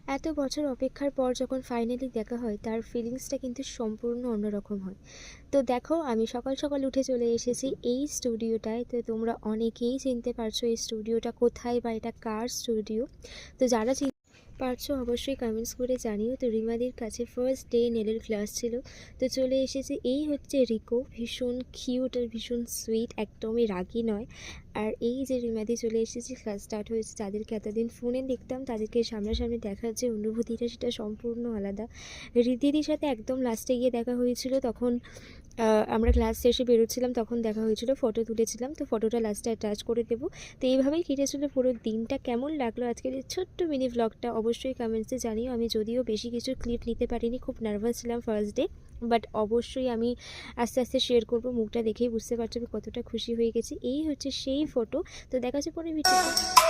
এত বছর অপেক্ষার পর যখন ফাইনালি দেখা হয় তার ফিলিংসটা কিন্তু সম্পূর্ণ অন্যরকম হয়। তো দেখো, আমি সকাল সকাল উঠে চলে এসেছি এই স্টুডিওটায়। তো তোমরা অনেকেই চিনতে পারছো এই স্টুডিওটা কোথায় বা এটা কার স্টুডিও। তো যারা পারছো অবশ্যই কমেন্টস করে জানিও। তো রিমাদির কাছে ফার্স্ট ডে নেলের ক্লাস ছিল, তো চলে এসেছে। এই হচ্ছে রিকো, ভীষণ কিউট আর ভীষণ সুইট, একদমই রাগী নয়। আর এই যে রিমাদি চলে এসেছে, ক্লাস স্টার্ট হয়েছে। যাদেরকে এতদিন ফোনে দেখতাম তাদেরকে সামনাসামনি দেখার যে অনুভূতিটা সেটা সম্পূর্ণ আলাদা। রিদ্ধিদির সাথে একদম লাস্টে গিয়ে দেখা হয়েছিল, তখন আমরা ক্লাস শেষে বেরোচ্ছিলাম, তখন দেখা হয়েছিল, ফটো তুলেছিলাম। তো ফটোটা লাস্টে অ্যাটাচ করে দেবো। তো এইভাবেই কেটেছিল পুরো দিনটা। কেমন লাগলো আজকের এই ছোট্ট মিনি ভ্লগটা অবশ্যই কমেন্টসে জানিও। আমি যদিও বেশি কিছু ক্লিপ নিতে পারিনি, খুব নার্ভাস ছিলাম ফার্স্ট ডে, বাট অবশ্যই আমি আস্তে আস্তে শেয়ার করবো। মুখটা দেখেই বুঝতে পারছো আমি কতটা খুশি হয়ে গেছি। এই হচ্ছে সেই ফটো। তো দেখা হচ্ছে পরে ভিডিও।